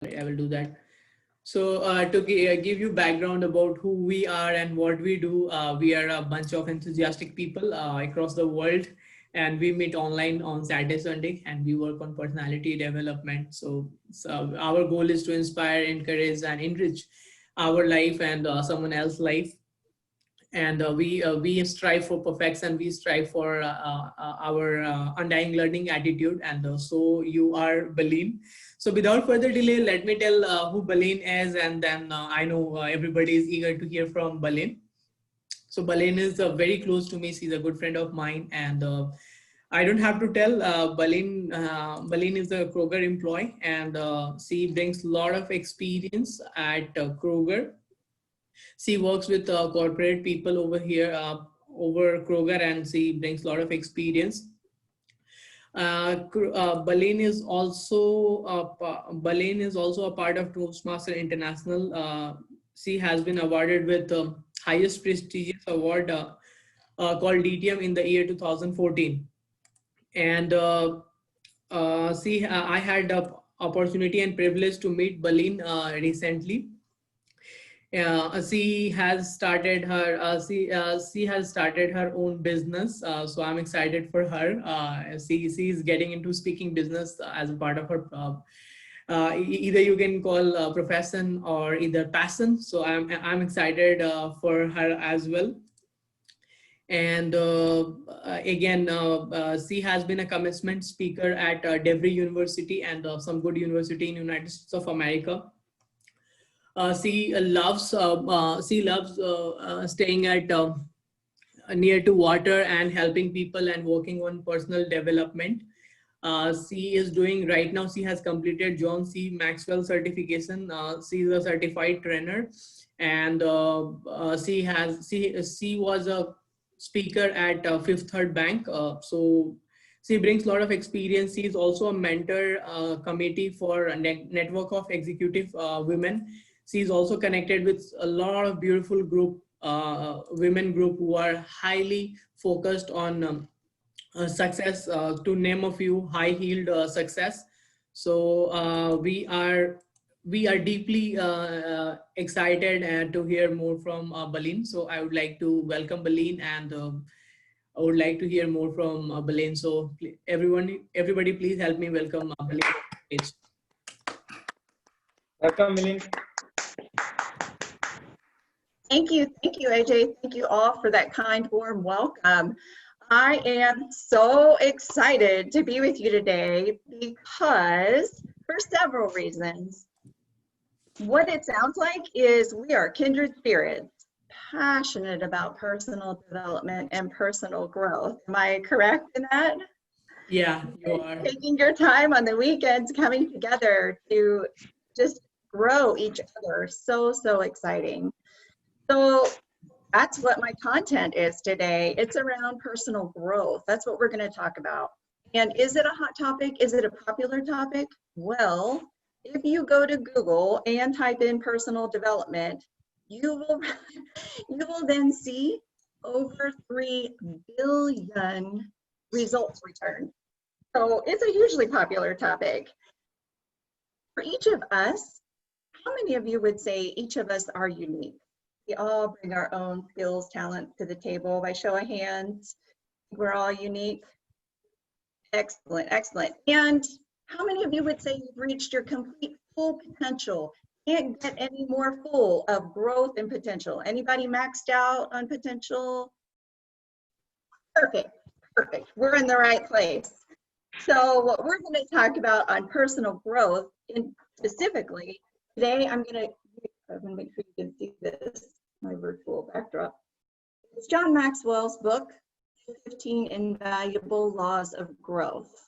I will do that. So to give you background about who we are and what we do, we are a bunch of enthusiastic people across the world, and we meet online on Saturday, Sunday, and we work on personality development. So our goal is to inspire, encourage, and enrich our life and someone else's life. And we strive for perfection. We strive for our undying learning attitude. And so you are Baleen. So without further delay, let me tell who Baleen is, and then I know everybody is eager to hear from Baleen. So Baleen is very close to me. She's a good friend of mine, and I don't have to tell. Baleen is a Kroger employee, and she brings a lot of experience at Kroger. She works with corporate people over here, over Kroger, and she brings a lot of experience. Baleen is also a part of Toastmaster International. She has been awarded with the highest prestigious award called DTM in the year 2014. And I had the opportunity and privilege to meet Baleen recently. She has started her own business. So I'm excited for her. She is getting into speaking business as a part of her either you can call profession or either passion. So I'm excited for her as well. And again, she has been a commencement speaker at Devry University and some good university in United States of America. She loves staying at near to water and helping people and working on personal development. She is doing right now. She has completed John C. Maxwell certification. She is a certified trainer, and she was a speaker at Fifth Third Bank. So she brings a lot of experience. She is also a mentor committee for a network of executive women. She is also connected with a lot of beautiful women group who are highly focused on success. To name a few, high heeled success. So we are deeply excited to hear more from Baleen. So I would like to welcome Baleen, and I would like to hear more from Baleen. So everybody, please help me welcome Baleen. Welcome, Milin. Thank you, AJ. Thank you all for that kind, warm welcome. I am so excited to be with you today because, for several reasons. What it sounds like is we are kindred spirits, passionate about personal development and personal growth. Am I correct in that? Yeah, you are. Taking your time on the weekends, coming together to just grow each other. So exciting. So that's what my content is today. It's around personal growth. That's what we're going to talk about. And is it a hot topic? Is it a popular topic? Well, if you go to Google and type in personal development, you will then see over 3 billion results returned. So it's a hugely popular topic. For each of us, how many of you would say each of us are unique? We all bring our own skills, talents to the table. By show of hands, we're all unique. Excellent, excellent. And how many of you would say you've reached your complete full potential? Can't get any more full of growth and potential. Anybody maxed out on potential? Perfect, perfect. We're in the right place. So what we're going to talk about on personal growth, and specifically today, I'm going to make sure you can see this, my virtual backdrop. It's John Maxwell's book, 15 Invaluable Laws of Growth.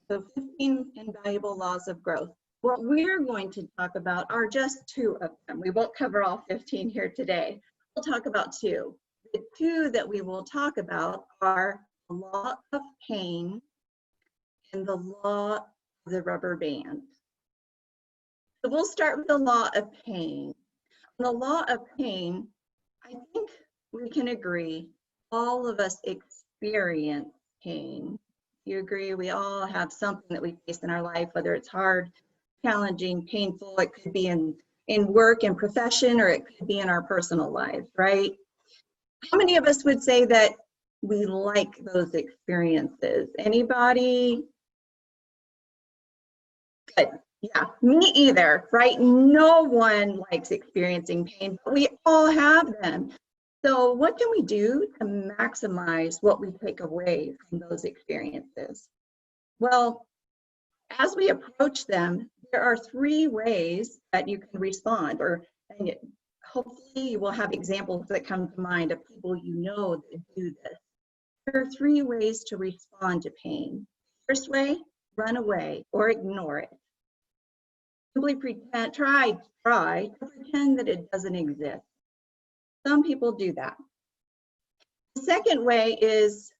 So 15 Invaluable Laws of Growth. What we're going to talk about are just 2 of them. We won't cover all 15 here today. We'll talk about 2. The 2 that we will talk about are the law of pain and the law of the rubber band. So we'll start with the law of pain. The law of pain, I think we can agree, all of us experience pain. You agree? We all have something that we face in our life, whether it's hard challenging, painful. It could be in work and profession, or it could be in our personal lives, right? How many of us would say that we like those experiences? Anybody? Good. Yeah, me either, right? No one likes experiencing pain, but we all have them. So what can we do to maximize what we take away from those experiences? Well, as we approach them, there are 3 ways that you can respond, and hopefully you will have examples that come to mind of people you know that do this. There are 3 ways to respond to pain. First way, run away or ignore it. Simply try to pretend that it doesn't exist. Some people do that. The second way is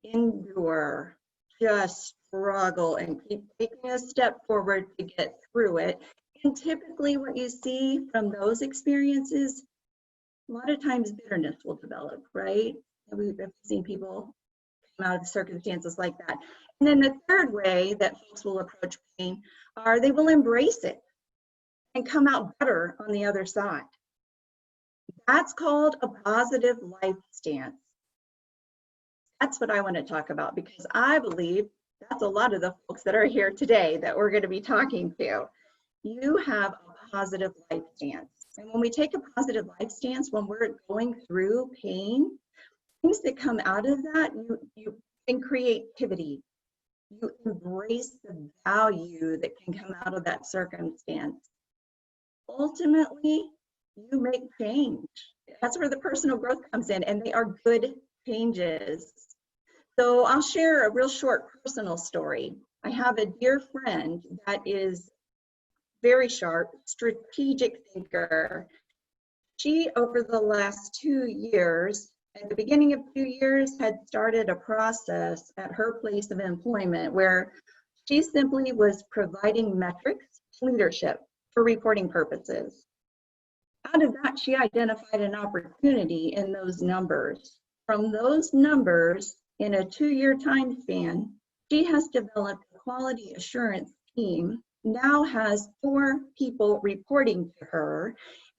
endure. Just struggle and keep taking a step forward to get through it. And typically what you see from those experiences, a lot of times bitterness will develop, right? And we've seen people come out of circumstances like that. And then the third way that folks will approach pain are they will embrace it and come out better on the other side. That's called a positive life stance. That's what I want to talk about, because I believe that's a lot of the folks that are here today that we're going to be talking to. You have a positive life stance. And when we take a positive life stance, when we're going through pain, things that come out of that, you in creativity, you embrace the value that can come out of that circumstance. Ultimately, you make change. That's where the personal growth comes in, and they are good changes. So I'll share a real short personal story. I have a dear friend that is very sharp, strategic thinker. She, over the last 2 years, at the beginning of 2 years, had started a process at her place of employment where she simply was providing metrics to leadership for reporting purposes. Out of that, she identified an opportunity in those numbers. From those numbers, in a 2-year time span, she has developed a quality assurance team, now has 4 people reporting to her,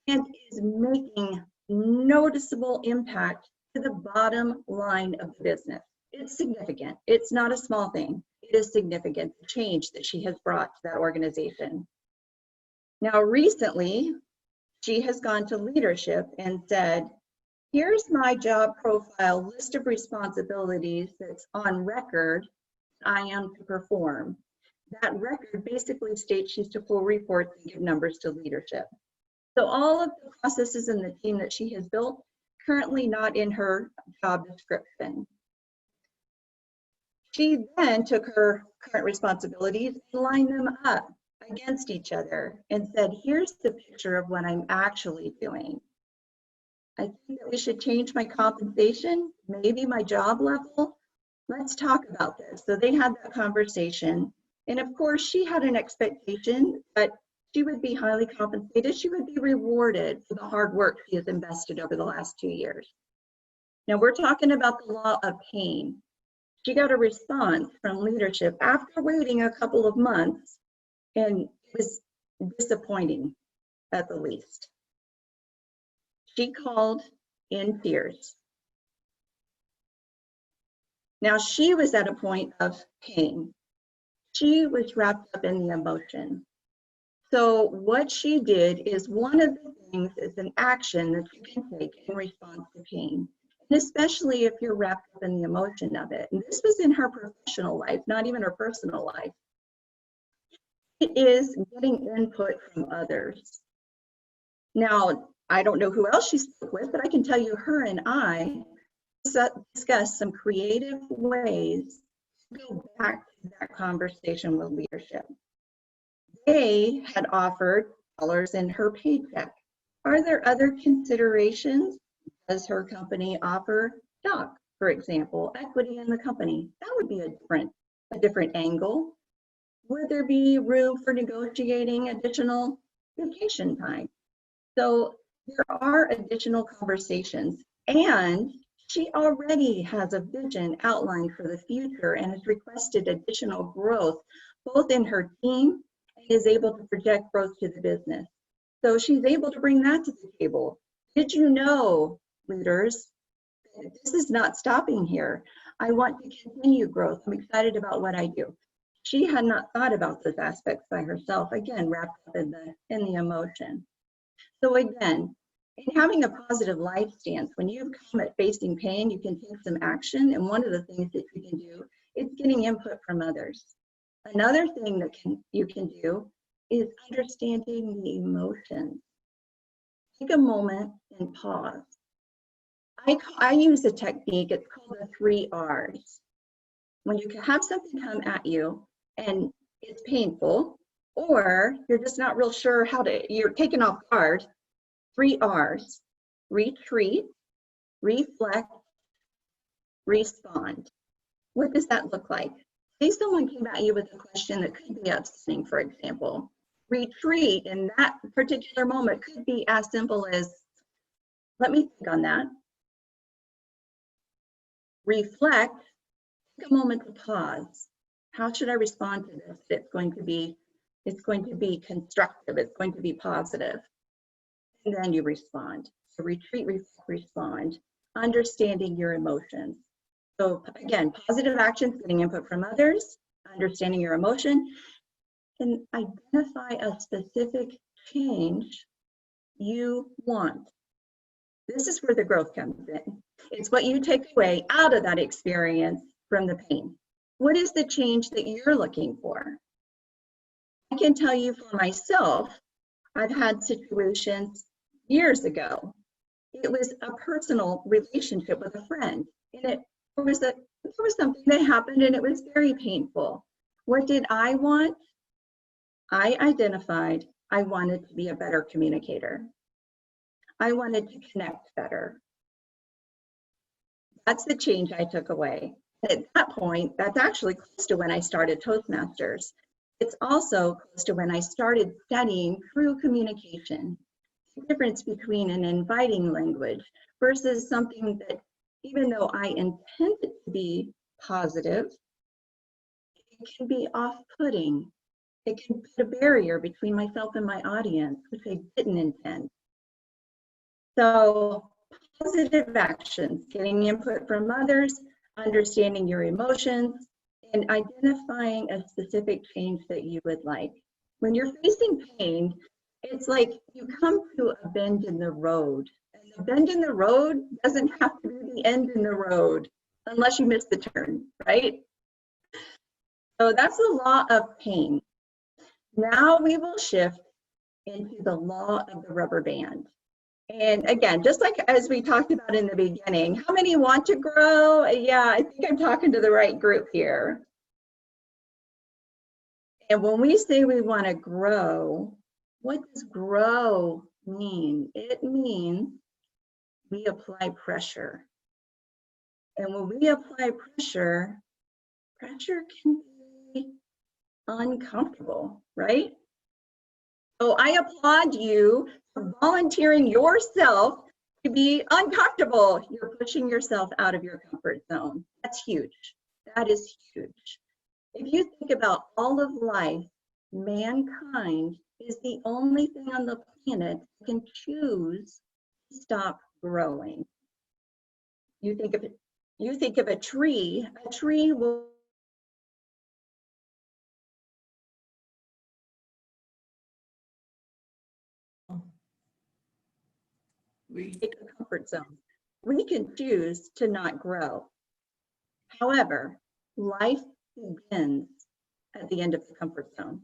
and is making noticeable impact to the bottom line of the business. It's significant. It's not a small thing. It is significant, the change that she has brought to that organization. Now, recently, she has gone to leadership and said, here's my job profile list of responsibilities that's on record I am to perform. That record basically states she's to pull reports and give numbers to leadership. So all of the processes in the team that she has built, currently not in her job description. She then took her current responsibilities and lined them up against each other and said, here's the picture of what I'm actually doing. I think that we should change my compensation, maybe my job level. Let's talk about this. So they had that conversation. And of course, she had an expectation that she would be highly compensated. She would be rewarded for the hard work she has invested over the last 2 years. Now we're talking about the law of pain. She got a response from leadership after waiting a couple of months, and it was disappointing at the least. She called in tears. Now she was at a point of pain. She was wrapped up in the emotion. So what she did is, one of the things is an action that you can take in response to pain, and especially if you're wrapped up in the emotion of it. And this was in her professional life, not even her personal life. It is getting input from others. Now, I don't know who else she spoke with, but I can tell you her and I discussed some creative ways to go back to that conversation with leadership. They had offered dollars in her paycheck. Are there other considerations? Does her company offer stock, for example, equity in the company? That would be a different angle. Would there be room for negotiating additional vacation time? So there are additional conversations, and she already has a vision outlined for the future and has requested additional growth, both in her team is able to project growth to the business. So she's able to bring that to the table. Did you know, leaders, this is not stopping here. I want to continue growth. I'm excited about what I do. She had not thought about those aspects by herself, again, wrapped up in the emotion. So again, in having a positive life stance, when you come at facing pain, you can take some action. And one of the things that you can do is getting input from others. Another thing that you can do is understanding the emotions. Take a moment and pause. I use a technique, it's called the 3 R's. When you have something come at you and it's painful, or you're just not real sure you're taken off guard, 3 R's: retreat, reflect, respond. What does that look like? Say someone came at you with a question that could be upsetting, for example. Retreat in that particular moment could be as simple as, let me think on that. Reflect, take a moment to pause. How should I respond to this? It's going to be constructive, it's going to be positive. And then you respond. So retreat, reflect, respond, understanding your emotions. So again, positive actions, getting input from others, understanding your emotion, and identify a specific change you want. This is where the growth comes in. It's what you take away out of that experience from the pain. What is the change that you're looking for? I can tell you for myself, I've had situations years ago. It was a personal relationship with a friend, and there was something that happened and it was very painful. What did I want? I identified I wanted to be a better communicator. I wanted to connect better. That's the change I took away. At that point, that's actually close to when I started Toastmasters. It's also close to when I started studying true communication, the difference between an inviting language versus something that, even though I intend it to be positive, it can be off-putting. It can put a barrier between myself and my audience, which I didn't intend. So positive actions, getting input from others, understanding your emotions, and identifying a specific change that you would like. When you're facing pain, it's like you come to a bend in the road. And the bend in the road doesn't have to be the end in the road unless you miss the turn, right? So that's the law of pain. Now we will shift into the law of the rubber band. And again, just like as we talked about in the beginning, how many want to grow? Yeah, I think I'm talking to the right group here. And when we say we want to grow, what does grow mean? It means we apply pressure. And when we apply pressure, pressure can be uncomfortable, right? So I applaud you for volunteering yourself to be uncomfortable. You're pushing yourself out of your comfort zone. That's huge. That is huge. If you think about all of life, mankind is the only thing on the planet that can choose to stop growing. You think of a tree will take a comfort zone. We can choose to not grow. However, life begins at the end of the comfort zone.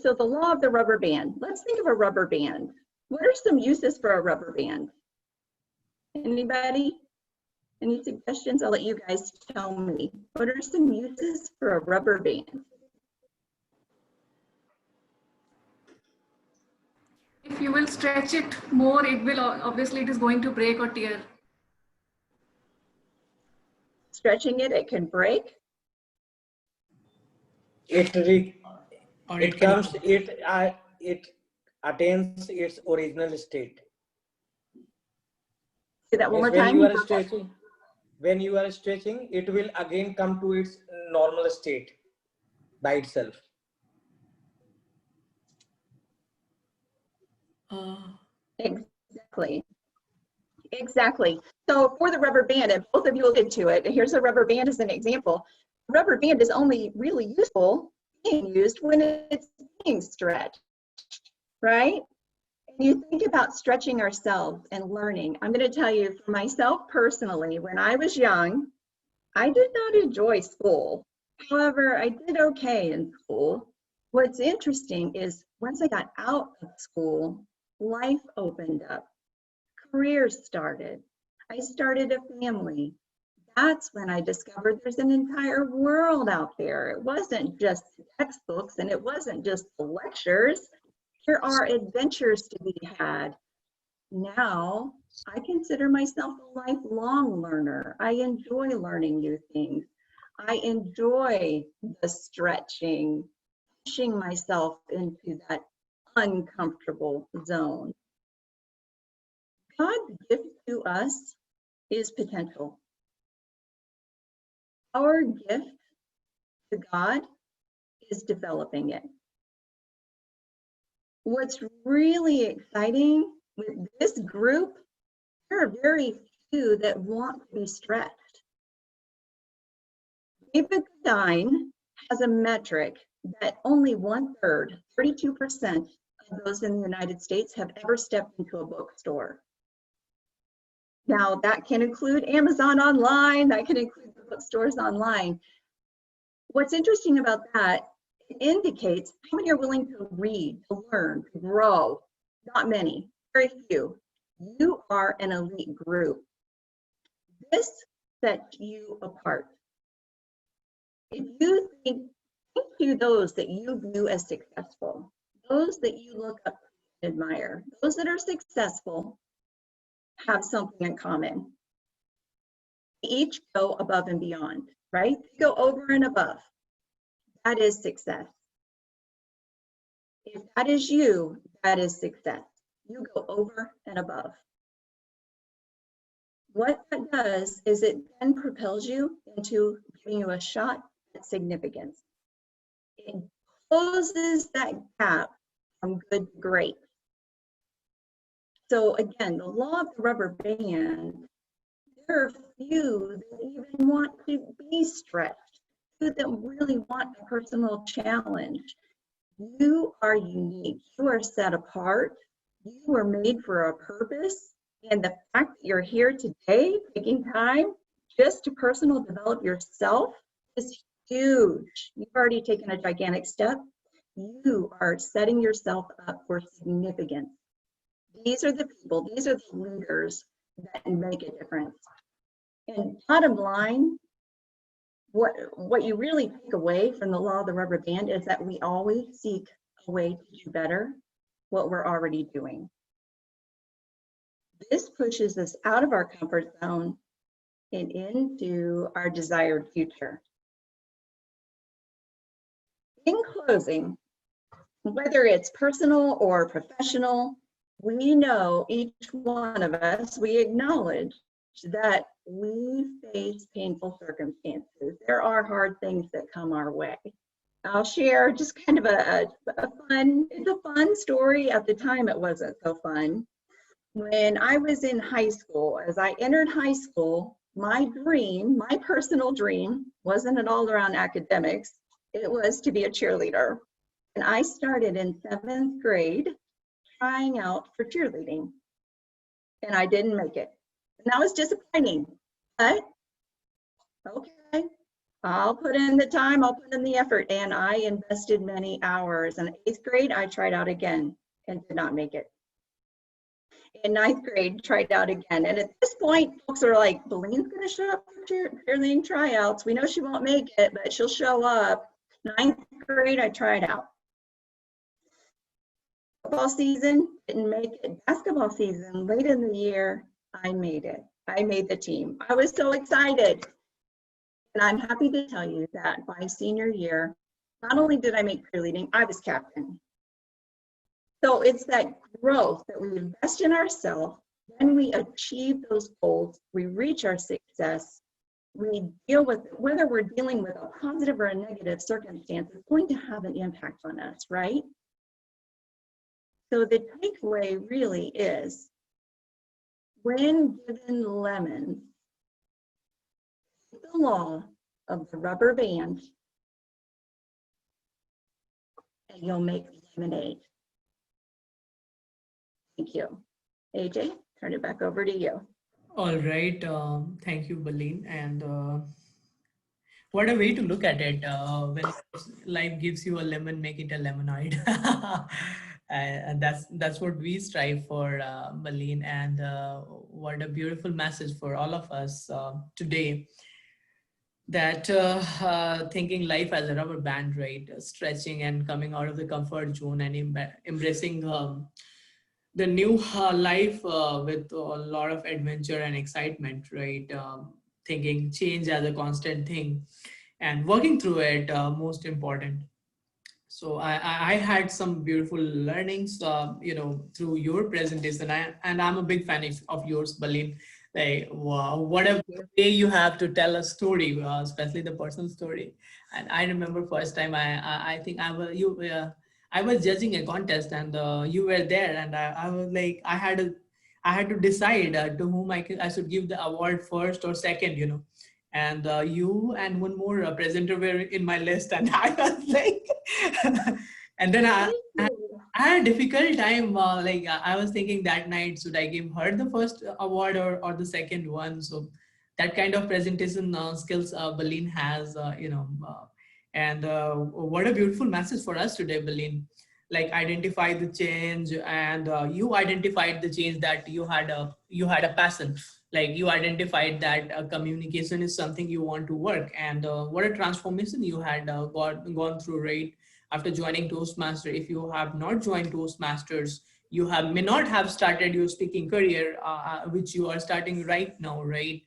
So the law of the rubber band. Let's think of a rubber band. What are some uses for a rubber band? Anybody? Any suggestions? I'll let you guys tell me. What are some uses for a rubber band? If you will stretch it more, it will obviously it is going to break or tear. Stretching it, it can break. It attains its original state. Say that one more When time. you are stretching, it will again come to its normal state by itself. Exactly. Exactly. So for the rubber band, and both of you alluded to it, and here's a rubber band as an example. Rubber band is only really useful, being used when it's being stretched, right? And you think about stretching ourselves and learning. I'm going to tell you for myself personally, when I was young, I did not enjoy school. However, I did okay in school. What's interesting is once I got out of school, life opened up, careers started. I started a family. That's when I discovered there's an entire world out there. It wasn't just textbooks and it wasn't just the lectures. There are adventures to be had. Now, I consider myself a lifelong learner. I enjoy learning new things. I enjoy the stretching, pushing myself into that uncomfortable zone. God's gift to us is potential. Our gift to God is developing it. What's really exciting with this group, there are very few that want to be stretched. David Stein has a metric that only 1/3, 32% of those in the United States have ever stepped into a bookstore. Now, that can include Amazon online, that can include the bookstores online. What's interesting about that, it indicates how many are willing to read, to learn, to grow. Not many, very few. You are an elite group. This sets you apart. If you think to those that you view as successful, those that you look up and admire, those that are successful have something in common. They each go above and beyond, right? They go over and above. That is success. If that is you, that is success. You go over and above. What that does is it then propels you into giving you a shot at significance. It closes that gap from good to great. So again, the law of the rubber band, there are few that even want to be stretched, few that really want a personal challenge. You are unique. You are set apart. You were made for a purpose. And the fact that you're here today, taking time just to personal develop yourself is huge. You've already taken a gigantic step. You are setting yourself up for significance. These are the people, these are the leaders that make a difference. And bottom line, what you really take away from the law of the rubber band is that we always seek a way to do better what we're already doing. This pushes us out of our comfort zone and into our desired future. In closing, whether it's personal or professional, we know each one of us, we acknowledge that we face painful circumstances. There are hard things that come our way. I'll share just kind of it's a fun story. At the time, it wasn't so fun. When I was in high school, as I entered high school, my dream, my personal dream, wasn't at all around academics. It was to be a cheerleader. And I started in 7th grade trying out for cheerleading. And I didn't make it. And that was disappointing. But okay, I'll put in the time, I'll put in the effort. And I invested many hours. In 8th grade, I tried out again and did not make it. In 9th grade, tried out again. And at this point, folks are like, Belene's going to show up for cheerleading tryouts. We know she won't make it, but she'll show up. 9th grade, I tried out. Football season, didn't make it. Basketball season, late in the year, I made it. I made the team. I was so excited. And I'm happy to tell you that by senior year, not only did I make cheerleading, I was captain. So it's that growth that we invest in ourselves, then we achieve those goals, we reach our success, we deal with, whether we're dealing with a positive or a negative circumstance, it's going to have an impact on us, right? So the takeaway really is, when given lemons, the law of the rubber band, and you'll make lemonade. Thank you. AJ, turn it back over to you. All right. Thank you, Baleen. And what a way to look at it. When life gives you a lemon, make it a lemonade. And that's what we strive for, Baleen. And what a beautiful message for all of us today. That thinking life as a rubber band, right? Stretching and coming out of the comfort zone and embracing the new life with a lot of adventure and excitement, right? Thinking change as a constant thing and working through it, most important. So I had some beautiful learnings, through your presentation. And I'm a big fan of yours, Baleen. Like, wow, what a way you have to tell a story, especially the personal story. And I remember first time I think I was judging a contest, and you were there, and I was like, I had to decide to whom I should give the award first or second, and you and one more presenter were in my list, and I was like, and then I had a difficult time. I was thinking that night, should I give her the first award or the second one? So that kind of presentation skills Baleen has, and what a beautiful message for us today, Baleen. Like, identify the change, and you identified the change, that you had a passion. Like, you identified that communication is something you want to work, and what a transformation you had gone through, right? After joining Toastmaster. If you have not joined Toastmasters, you may not have started your speaking career, which you are starting right now, right?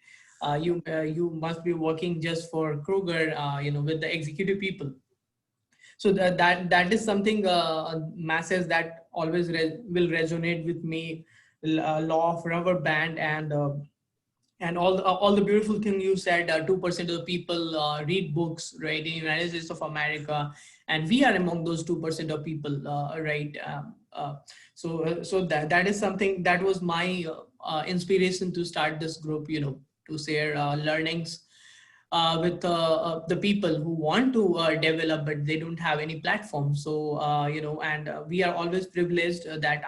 You must be working just for Kroger, with the executive people. So that is something, message that always will resonate with me. Law of rubber band, and all the beautiful thing you said. 2% of the people read books, right, in United States of America, and we are among those 2% of people, right? So that is something that was my inspiration to start this group, to share learnings with the people who want to develop, but they don't have any platform. So and we are always privileged that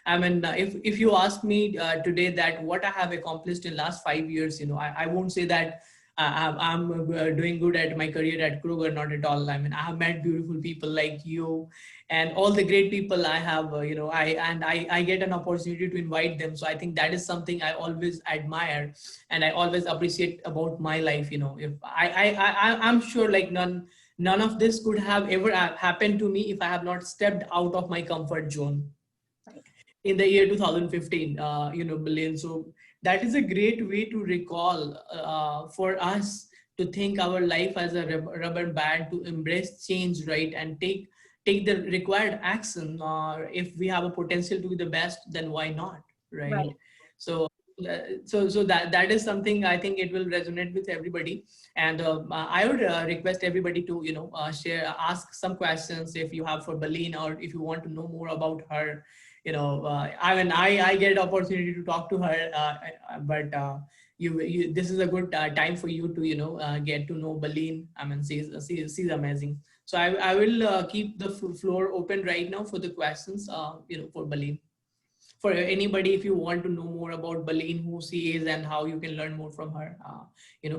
if you ask me today that what I have accomplished in last 5 years, I won't say that I'm doing good at my career at Kroger, not at all. I mean, I have met beautiful people like you and all the great people I have, I get an opportunity to invite them. So I think that is something I always admire and I always appreciate about my life. If I'm sure like none of this could have ever happened to me if I have not stepped out of my comfort zone in the year 2015, Baleen. So that is a great way to recall for us to think our life as a rubber band, to embrace change, right? And take the required action. If we have a potential to be the best, then why not, right? So that is something I think it will resonate with everybody. And I would request everybody to, ask some questions if you have for Baleen, or if you want to know more about her. I get opportunity to talk to her, but this is a good time for you to, get to know Baleen. I mean, she's amazing. So I will keep the floor open right now for the questions, for Baleen. For anybody, if you want to know more about Baleen, who she is and how you can learn more from her,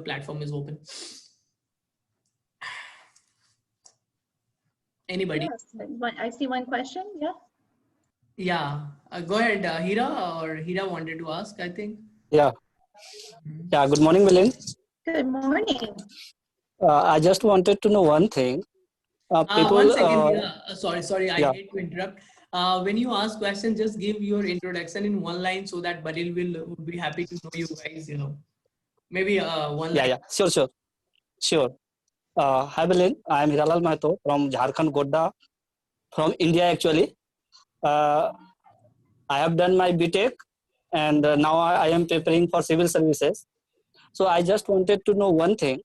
platform is open. Anybody? Yes, I see one question. Yeah. Yeah, go ahead, Hira wanted to ask, I think. Yeah. Yeah. Good morning, Baleen. Good morning. I just wanted to know one thing. People. 1 second, Hira. Sorry, I Yeah. hate to interrupt. When you ask question, just give your introduction in one line so that Badil will be happy to know you guys. Maybe one line. Yeah. Sure. Hi, Baleen. I am Hiralal Mahto from Jharkhand, Godda, from India actually. I have done my BTech, and now I am preparing for civil services. So I just wanted to know one thing.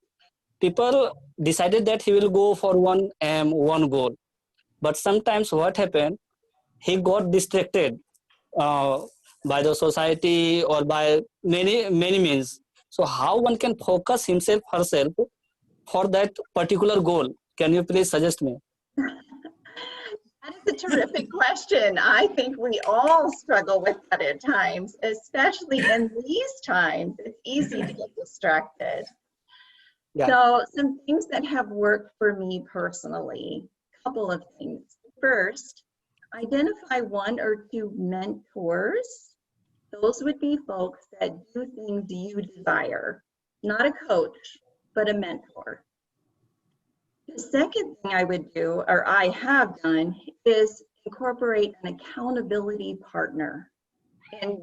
People decided that he will go for one aim, one goal. But sometimes what happened, he got distracted by the society or by many means. So how one can focus himself herself for that particular goal? Can you please suggest me? That is a terrific question. I think we all struggle with that at times, especially in these times. It's easy to get distracted. Yeah. So some things that have worked for me personally, a couple of things. First, identify one or two mentors. Those would be folks that do things you desire, not a coach, but a mentor. The second thing I would do, or I have done, is incorporate an accountability partner. And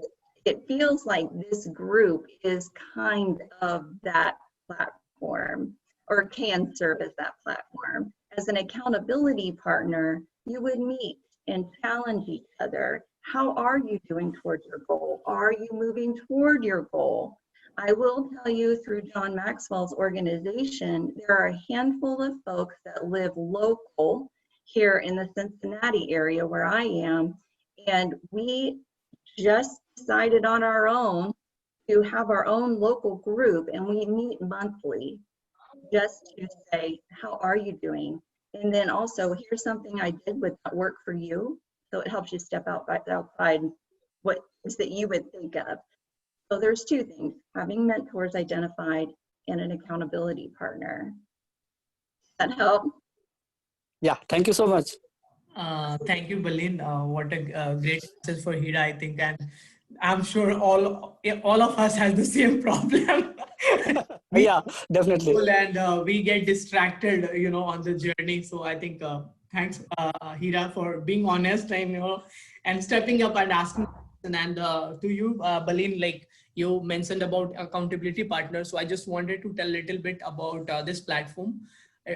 it feels like this group is kind of that platform, or can serve as that platform. As an accountability partner, you would meet and challenge each other. How are you doing towards your goal? Are you moving toward your goal? I will tell you, through John Maxwell's organization, there are a handful of folks that live local here in the Cincinnati area where I am, and we just decided on our own to have our own local group, and we meet monthly just to say, how are you doing? And then also, here's something I did with that work for you. So it helps you step outside what things that you would think of. So there's two things: having mentors identified and an accountability partner. Does that help? Yeah, thank you so much. Thank you, Balin. What a great message for Hira, I think, and I'm sure all of us has the same problem. We Yeah, definitely. and we get distracted, on the journey. So I think thanks, Hira, for being honest and and stepping up and asking. And to you, Balin, like you mentioned about accountability partners. So I just wanted to tell a little bit about this platform.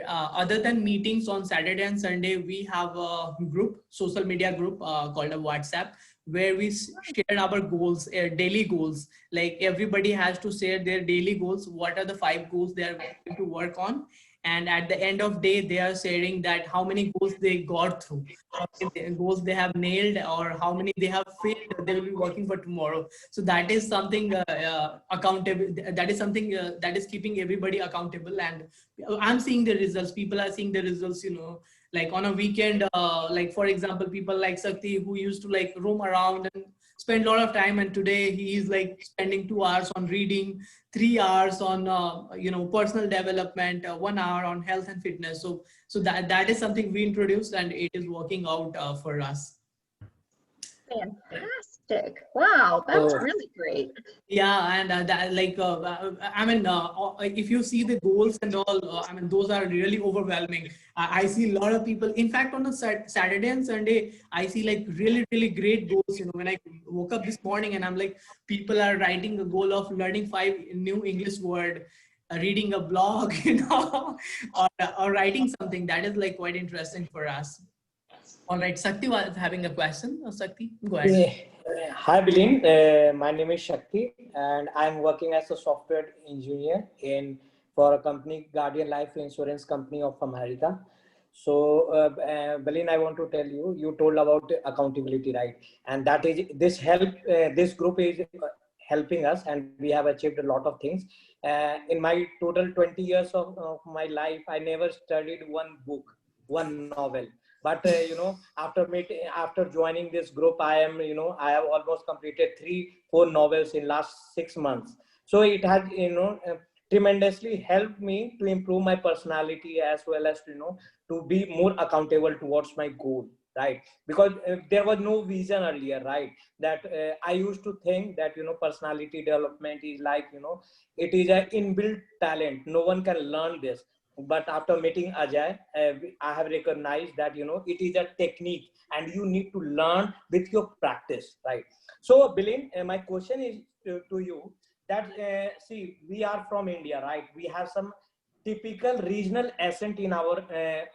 Other than meetings on Saturday and Sunday, we have a group, social media group called a WhatsApp, where we share our goals, daily goals. Like everybody has to share their daily goals. What are the 5 goals they are going to work on? And at the end of day, they are sharing that how many goals they got through, how many goals they have nailed, or how many they have failed. They will be working for tomorrow. So that is something accountable. That is something that is keeping everybody accountable. And I'm seeing the results. People are seeing the results. Like on a weekend, like for example, people like Sakti, who used to like roam around and spend a lot of time, and today he is like spending 2 hours on reading, 3 hours on personal development, 1 hour on health and fitness. So that is something we introduced, and it is working out for us. Fantastic. Wow, that's Oh. really great. Yeah, and that, like, I mean, if you see the goals and all, I mean, those are really overwhelming. I see a lot of people. In fact, on a Saturday and Sunday, I see like really, really great goals. When I woke up this morning, and I'm like, people are writing a goal of learning 5 new English word, reading a blog, or writing something. That is like quite interesting for us. All right, Sakti was having a question. Sakti, go ahead. Hi, Bilin. My name is Shakti, and I'm working as a software engineer for a company, Guardian Life Insurance Company of America. So, Bilin, I want to tell you, you told about accountability, right? And that is this group is helping us, and we have achieved a lot of things. In my total 20 years of my life, I never studied one book, one novel. But after joining this group, I have almost completed 3-4 novels in last 6 months. So it has tremendously helped me to improve my personality, as well as to be more accountable towards my goal, right? Because there was no vision earlier, right? That I used to think that personality development is like it is an inbuilt talent, no one can learn this. But after meeting Ajay, I have recognized that it is a technique, and you need to learn with your practice, right? So Bilin, my question is to you that see, we are from India, right? We have some typical regional accent in our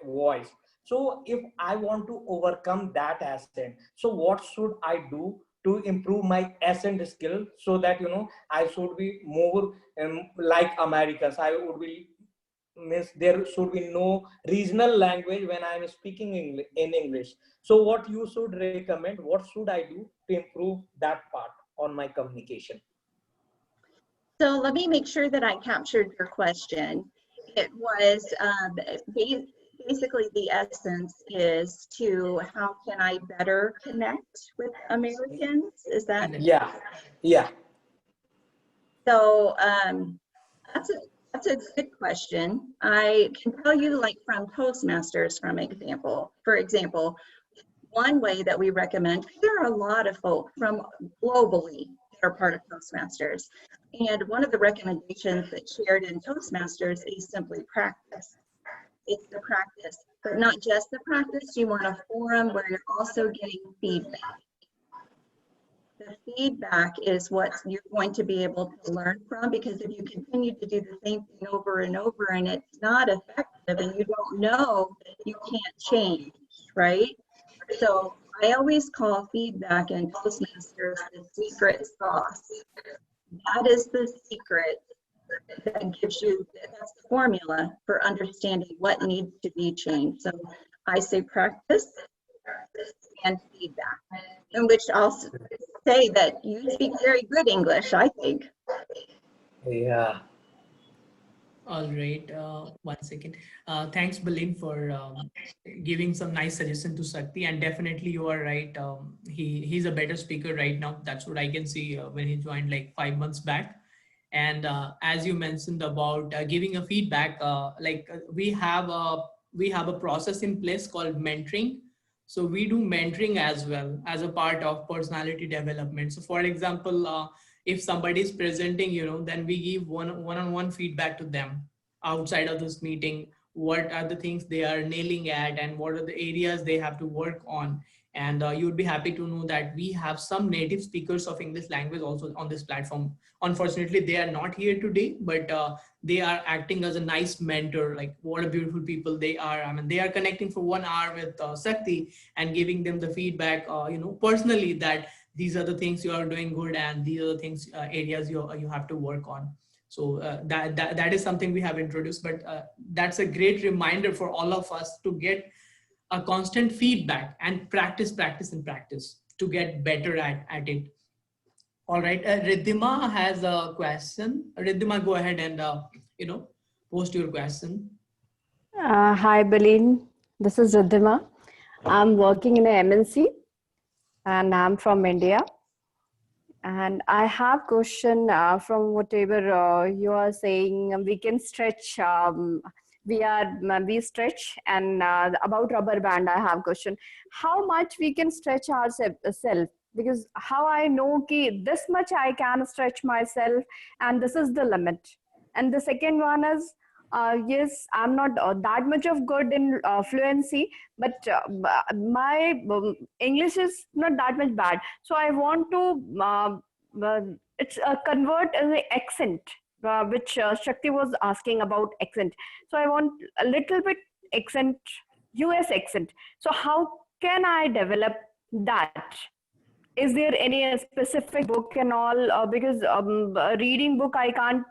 voice. So if I want to overcome that accent, so what should I do to improve my accent skill, so that I should be more like Americans? I would be means there should be no regional language when I am speaking in English. So what you should recommend, what should I do to improve that part on my communication? So let me make sure that I captured your question. It was basically the essence is to how can I better connect with Americans? Is that Yeah. so? That's a good question. I can tell you, like from Toastmasters, for example, one way that we recommend, there are a lot of folks from globally that are part of Toastmasters. And one of the recommendations that's shared in Toastmasters is simply practice. It's the practice, but not just the practice. You want a forum where you're also getting feedback. The feedback is what you're going to be able to learn from, because if you continue to do the same thing over and over and it's not effective and you don't know, you can't change, right? So I always call feedback in Toastmasters the secret sauce. That is the secret that gives you, that's the formula for understanding what needs to be changed. So I say practice and feedback, in which I'll say that you speak very good English, I think. Yeah. All right, 1 second. Thanks, Balin, for giving some nice suggestion to Sakti. And definitely, you are right. He's a better speaker right now. That's what I can see when he joined like 5 months back. And as you mentioned about giving a feedback, we have a process in place called mentoring. So we do mentoring as well as a part of personality development. So for example, if somebody is presenting, then we give one-on-one feedback to them outside of this meeting. What are the things they are nailing at and what are the areas they have to work on? And you would be happy to know that we have some native speakers of English language also on this platform. Unfortunately, they are not here today, but they are acting as a nice mentor. Like, what a beautiful people they are. I mean, they are connecting for 1 hour with Sakti and giving them the feedback, personally, that these are the things you are doing good and these are the things, areas you have to work on. So that is something we have introduced, but that's a great reminder for all of us to get a constant feedback and practice to get better at it. All right, Riddhima has a question. Riddhima, go ahead and post your question. Hi, Balin. This is Riddhima. I'm working in a MNC and I'm from India. And I have question from whatever you are saying. We can stretch. We stretch, and about rubber band, I have question. How much we can stretch ourselves? Because how I know ki this much I can stretch myself, and this is the limit. And the second one is, yes, I'm not that much of good in fluency, but my English is not that much bad. So I want to it's convert as an accent, which Shakti was asking about accent. So I want a little bit accent, US accent. So how can I develop that? Is there any specific book and all? Because reading book, I can't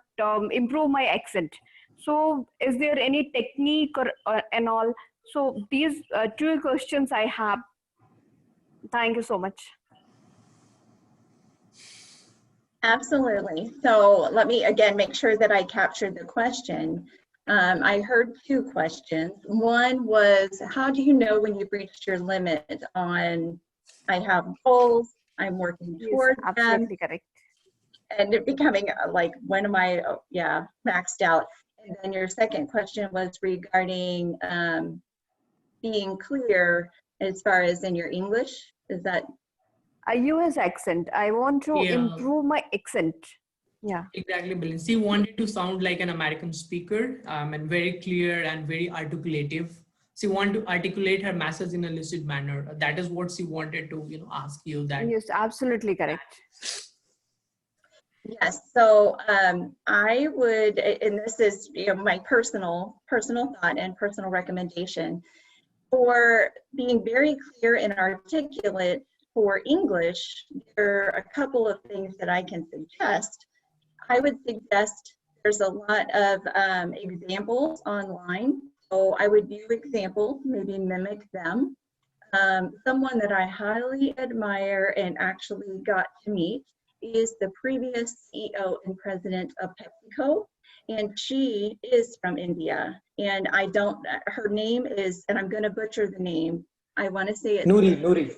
improve my accent. So is there any technique or and all? So these two questions I have. Thank you so much. Absolutely. So let me again make sure that I captured the question. I heard two questions. One was, how do you know when you've reached your limit on, I have goals, I'm working towards Yes, absolutely them, correct. and it becoming like, when am I, maxed out? And then your second question was regarding being clear as far as in your English. Is that? A US accent. I want to improve my accent. Yeah. Exactly, Balin. She wanted to sound like an American speaker, and very clear and very articulative. She wanted to articulate her message in a lucid manner. That is what she wanted to, ask you. That. Yes, absolutely correct. Yes, so I would, and this is my personal thought and personal recommendation, for being very clear and articulate for English, there are a couple of things that I can suggest. I would suggest There's a lot of examples online. So I would view examples, maybe mimic them. Someone that I highly admire and actually got to meet is the previous CEO and president of PepsiCo. And she is from India. And I don't, her name is, and I'm going to butcher the name. I want to say it's Noori.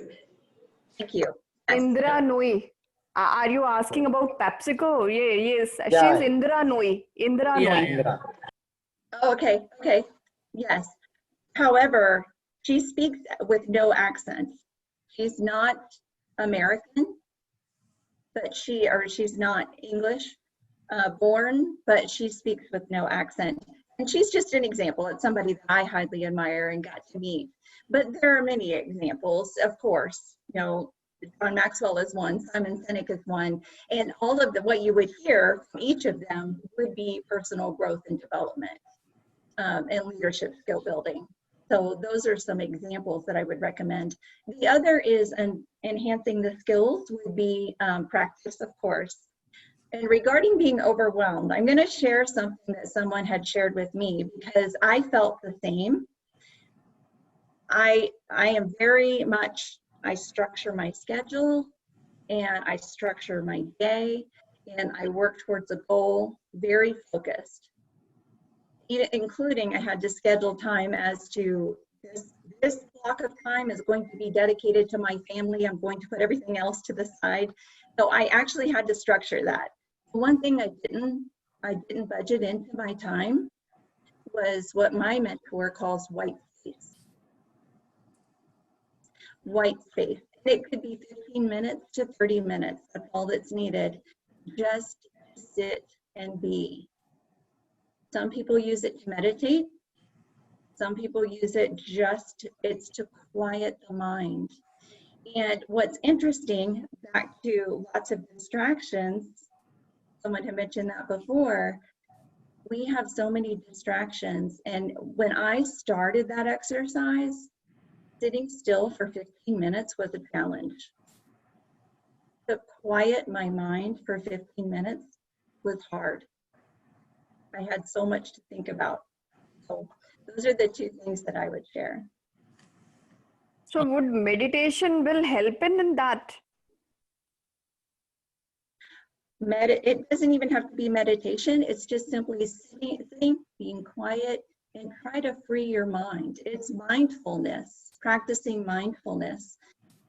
Thank you. Yes. Indra Nooyi. Are you asking about PepsiCo? Yeah, yes. Yeah. She's Indra Nooyi. Indra Yeah, Nooyi. yeah. Oh, okay, okay, yes. However, she speaks with no accent. She's not American, but she's not English born, but she speaks with no accent. And she's just an example. It's somebody that I highly admire and got to meet. But there are many examples, of course. You know, John Maxwell is one, Simon Sinek is one, and all of what you would hear from each of them would be personal growth and development and leadership skill building. So those are some examples that I would recommend. The other is enhancing the skills would be practice, of course. And regarding being overwhelmed, I'm going to share something that someone had shared with me because I felt the same. I am very much, I structure my schedule and I structure my day and I work towards a goal, very focused. Including I had to schedule time as to this block of time is going to be dedicated to my family. I'm going to put everything else to the side. So I actually had to structure that. One thing I didn't budget into my time was what my mentor calls white space. White space. It could be 15 minutes to 30 minutes. That's all that's needed. Just sit and be. Some people use it to meditate. Some people use it it's to quiet the mind. And what's interesting, back to lots of distractions, someone had mentioned that before, we have so many distractions. And when I started that exercise, sitting still for 15 minutes was a challenge. To quiet my mind for 15 minutes was hard. I had so much to think about. So those are the two things that I would share. So would meditation will help in that? It doesn't even have to be meditation. It's just simply sitting, being quiet, and try to free your mind. It's mindfulness, practicing mindfulness.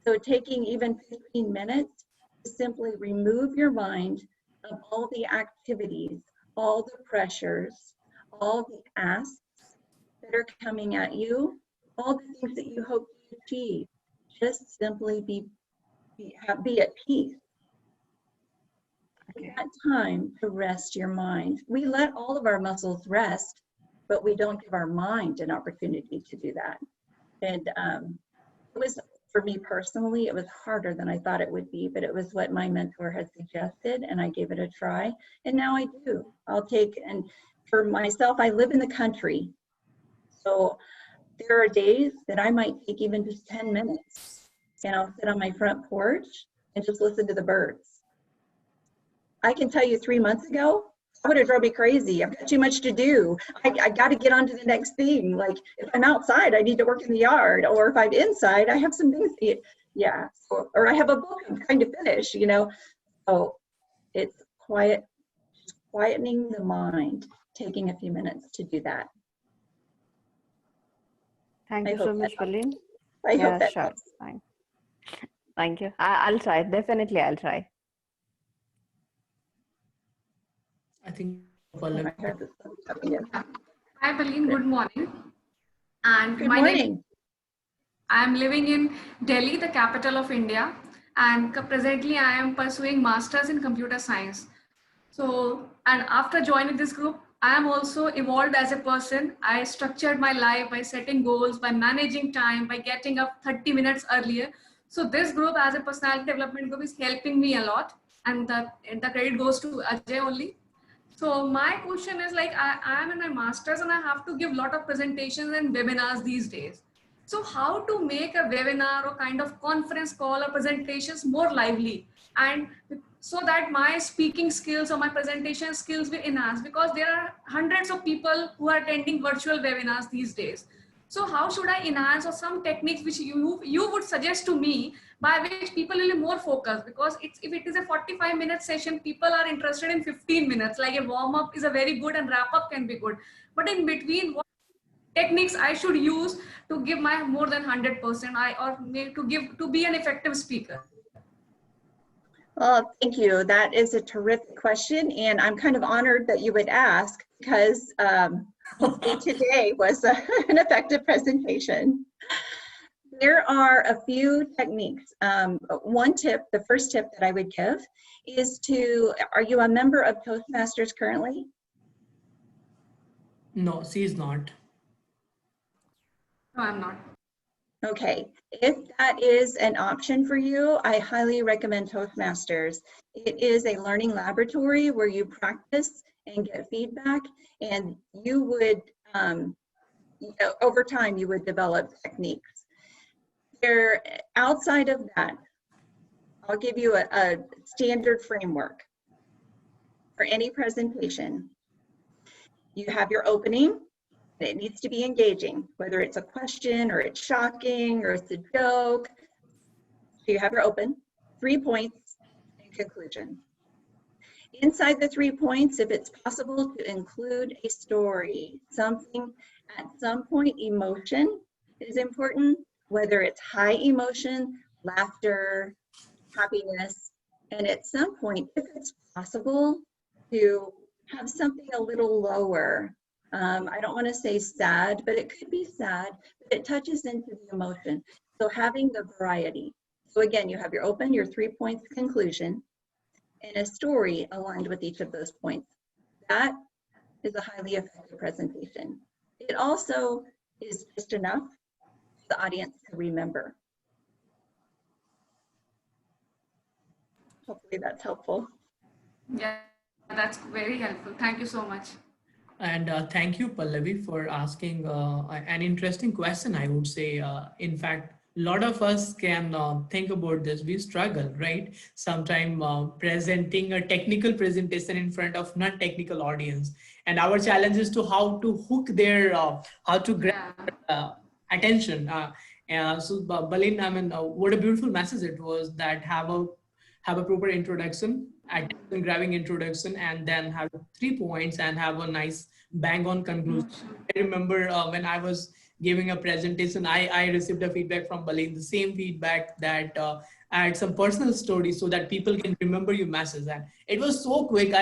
So taking even 15 minutes to simply remove your mind of all the activities, all the pressures, all the asks that are coming at you, all the things that you hope to achieve. Just simply be at peace. Take that time to rest your mind. We let all of our muscles rest, but we don't give our mind an opportunity to do that. And it was, for me personally, it was harder than I thought it would be, but it was what my mentor had suggested, and I gave it a try. And now I do. And for myself, I live in the country. So there are days that I might take even just 10 minutes, and I'll sit on my front porch and just listen to the birds. I can tell you 3 months ago, that would have drove me crazy. I've got too much to do. I got to get on to the next thing. Like if I'm outside, I need to work in the yard, or if I'm inside, I have some things to, yeah. Or I have a book I'm trying to finish, you know. So it's just quietening the mind, taking a few minutes to do that. Thank you so much, Pauline. I hope that Sure. helps. Fine. Thank you. I'll try. Definitely, I'll try. I think Hi, Pauline. Good morning. And Good my name, morning. I'm living in Delhi, the capital of India. And presently I am pursuing Masters in Computer Science. So, and after joining this group, I am also evolved as a person. I structured my life by setting goals, by managing time, by getting up 30 minutes earlier. So this group as a personality development group is helping me a lot. And the credit goes to Ajay only. So my question is like, I am in my master's and I have to give a lot of presentations and webinars these days. So how to make a webinar or kind of conference call or presentations more lively? And so that my speaking skills or my presentation skills will enhance, because there are hundreds of people who are attending virtual webinars these days. So how should I enhance, or some techniques which you would suggest to me by which people will be more focused? Because if it is a 45-minute session, people are interested in 15 minutes. Like a warm up is a very good and wrap up can be good. But in between, what techniques I should use to give my more than 100%, or maybe to be an effective speaker? Well, thank you. That is a terrific question, and I'm kind of honored that you would ask, because hopefully today was an effective presentation. There are a few techniques. One tip, the first tip that I would give is are you a member of Toastmasters currently? No, she is not. No, I'm not. Okay, if that is an option for you, I highly recommend Toastmasters. It is a learning laboratory where you practice and get feedback, and you would, over time, you would develop techniques. Outside of that, I'll give you a standard framework for any presentation. You have your opening. It needs to be engaging, whether it's a question or it's shocking or it's a joke. So you have your open, 3 points, and conclusion. Inside the 3 points, if it's possible to include a story, something at some point, emotion is important, whether it's high emotion, laughter, happiness, and at some point, if it's possible, to have something a little lower. I don't want to say sad, but it could be sad, but it touches into the emotion. So having the variety. So again, you have your open, your 3 points conclusion, and a story aligned with each of those points. That is a highly effective presentation. It also is just enough for the audience to remember. Hopefully that's helpful. Yeah, that's very helpful. Thank you so much. And thank you, Pallavi, for asking an interesting question, I would say. In fact, a lot of us can think about this. We struggle, right? Sometimes presenting a technical presentation in front of non-technical audience. And our challenge is to how to hook their, how to grab attention. So, Balin, I mean, what a beautiful message it was, that have a proper introduction, attention grabbing introduction, and then have 3 points and have a nice bang on conclusion. I remember when I was giving a presentation, I received a feedback from Balin, the same feedback, that I had some personal stories so that people can remember your message. And it was so quick.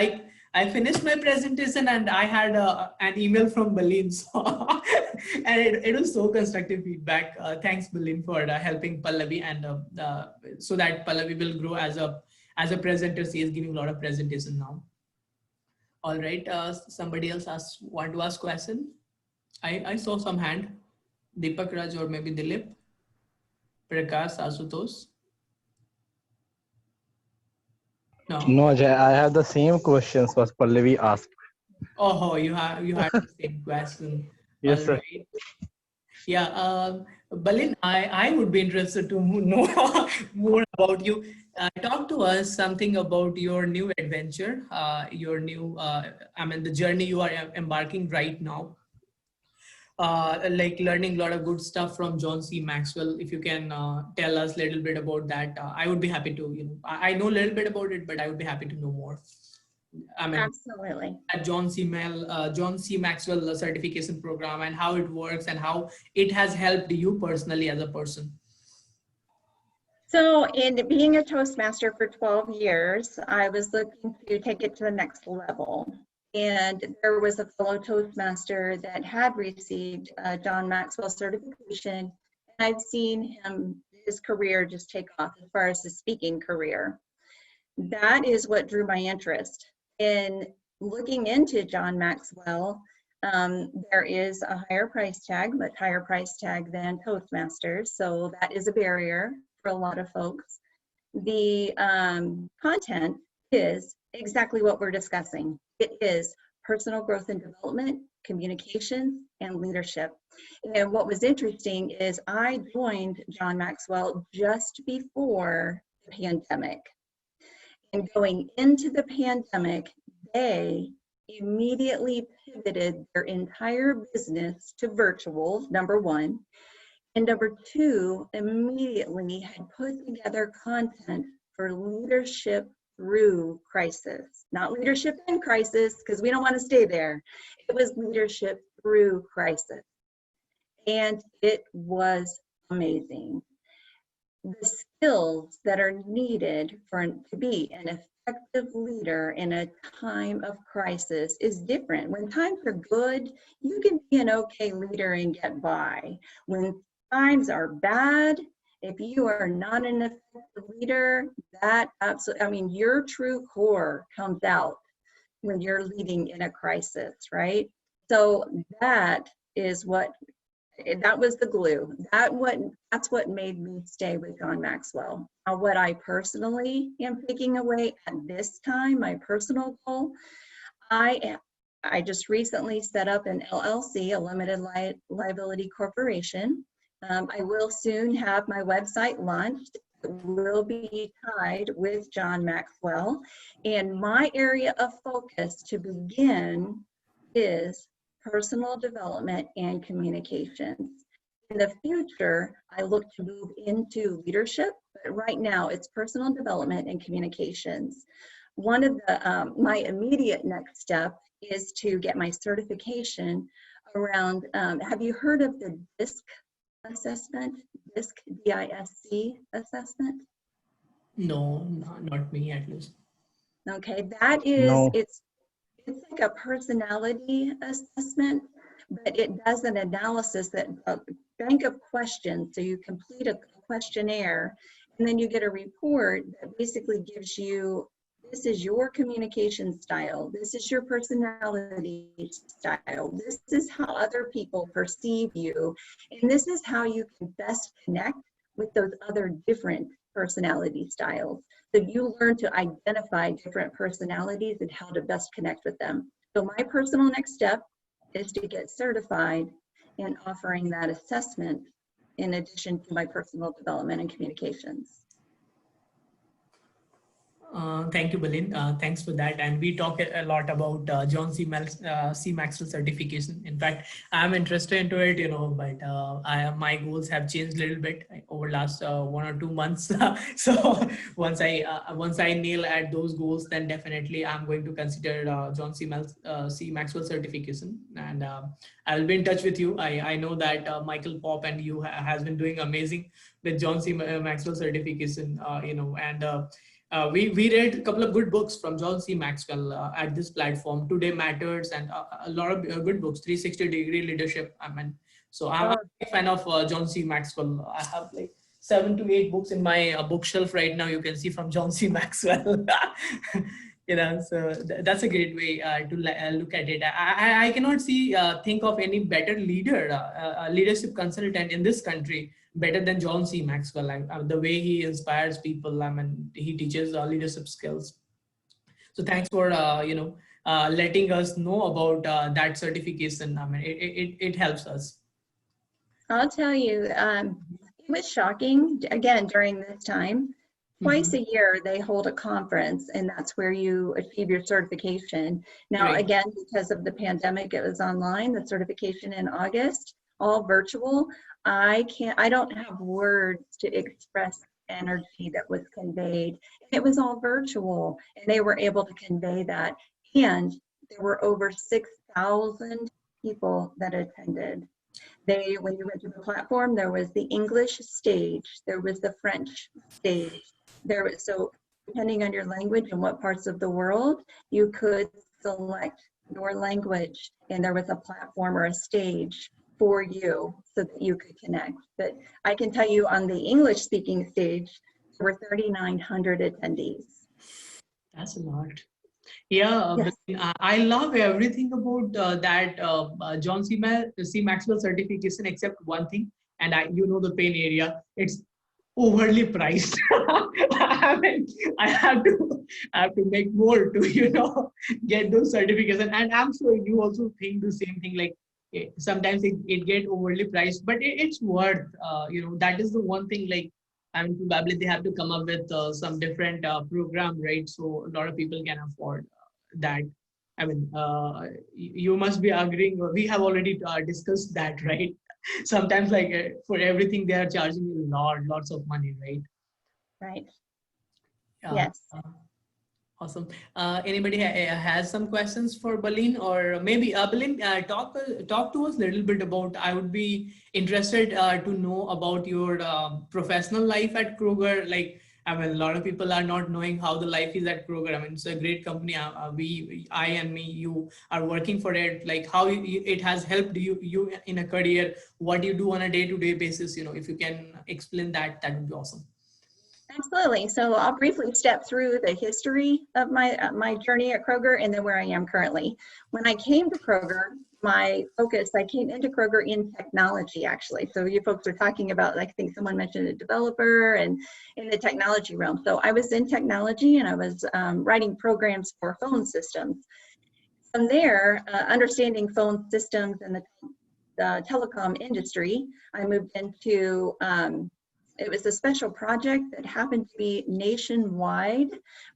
I finished my presentation and I had an email from Balin. So and it was so constructive feedback. Thanks, Balin, for helping Pallavi, and so that Pallavi will grow as a presenter. She is giving a lot of presentation now. All right, somebody else want to ask question? I saw some hand. Deepak Raj or maybe Dilip, Prakash, Asutosh. No, Ajay, I have the same questions was Pallavi asked. Oh, you had the same question. Yes, All sir. right. Yeah, Balin, I would be interested to know more about you. Talk to us something about your new adventure, your new, I mean, the journey you are embarking right now. Like learning a lot of good stuff from John C. Maxwell. If you can tell us a little bit about that, I would be happy to, I know a little bit about it, but I would be happy to know more. I mean, Absolutely. at John C. Maxwell certification program, and how it works and how it has helped you personally as a person. So in being a Toastmaster for 12 years, I was looking to take it to the next level. And there was a fellow Toastmaster that had received a John Maxwell certification. And I've seen his career just take off as far as his speaking career. That is what drew my interest. In looking into John Maxwell, there is a higher price tag, much higher price tag than Toastmasters. So that is a barrier for a lot of folks. The content is exactly what we're discussing. It is personal growth and development, communications, and leadership. And what was interesting is I joined John Maxwell just before the pandemic. And going into the pandemic, they immediately pivoted their entire business to virtual, number one. And number two, immediately had put together content for leadership through crisis. Not leadership in crisis, because we don't want to stay there. It was leadership through crisis. And it was amazing. The skills that are needed to be an effective leader in a time of crisis is different. When times are good, you can be an okay leader and get by. When times are bad, if you are not an effective leader, that absolutely, I mean, your true core comes out when you're leading in a crisis, right? So that was the glue. That's what made me stay with John Maxwell. Now, what I personally am taking away at this time, my personal goal, I just recently set up an LLC, a limited liability corporation. I will soon have my website launched. It will be tied with John Maxwell. And my area of focus to begin is personal development and communications. In the future, I look to move into leadership, but right now it's personal development and communications. One of my immediate next step is to get my certification around, have you heard of the DISC assessment, DISC, D-I-S-C assessment? No, not me at least. Okay, that is, No. it's like a personality assessment, but it does an analysis that a bank of questions. So you complete a questionnaire and then you get a report that basically gives you, this is your communication style, this is your personality style, this is how other people perceive you, and this is how you can best connect with those other different personality styles. So you learn to identify different personalities and how to best connect with them. So my personal next step is to get certified in offering that assessment in addition to my personal development and communications. Thank you, Balin. Thanks for that. And we talk a lot about John C. Maxwell certification. In fact, I'm interested into it, but my goals have changed a little bit over last 1 or 2 months. So once I nail at those goals, then definitely I'm going to consider John C. Maxwell certification. And I'll be in touch with you. I know that Michael Pop and you has been doing amazing with John C. Maxwell certification, we read a couple of good books from John C. Maxwell at this platform. Today Matters and a lot of good books, 360-degree leadership. So I'm a big fan of John C. Maxwell. I have like 7 to 8 books in my bookshelf right now. You can see from John C. Maxwell. So that's a great way to look at it. I cannot think of any better leadership consultant in this country better than John C. Maxwell. The way he inspires people, he teaches leadership skills. So thanks for letting us know about that certification. It helps us. I'll tell you, it was shocking. Again, during this time, twice a year they hold a conference, and that's where you achieve your certification. Now, again, because of the pandemic, it was online. The certification in August, all virtual. I don't have words to express energy that was conveyed. It was all virtual, and they were able to convey that. And there were over 6,000 people that attended. When you went to the platform, there was the English stage, there was the French stage. So depending on your language and what parts of the world, you could select your language, and there was a platform or a stage for you so that you could connect. But I can tell you on the English speaking stage, there were 3,900 attendees. That's a lot. Yeah, Yes. I love everything about that John C. Maxwell certification except one thing, and the pain area, it's overly priced. I have to make more to get those certifications, and I'm sure you also think the same thing. Like sometimes it get overly priced, but it's worth. That is the one thing. Like I mean, probably they have to come up with some different program, right? So a lot of people can afford that. I mean, you must be agreeing. We have already discussed that, right? Sometimes, like for everything, they are charging you lots of money, right? Right. Yeah. Yes. Awesome. Anybody has some questions for Balin, or maybe Balin, talk to us a little bit about. I would be interested to know about your professional life at Kroger. Like, I mean, a lot of people are not knowing how the life is at Kroger. I mean, it's a great company. I and me, you are working for it. Like, how it has helped you in a career. What you do on a day-to-day basis. You know, if you can explain that, that would be awesome. Absolutely. So I'll briefly step through the history of my journey at Kroger and then where I am currently. When I came to Kroger, my focus, I came into Kroger in technology, actually. So you folks were talking about, like, I think someone mentioned a developer and in the technology realm. So I was in technology and I was writing programs for phone systems. From there, understanding phone systems and the telecom industry, I moved into it was a special project that happened to be nationwide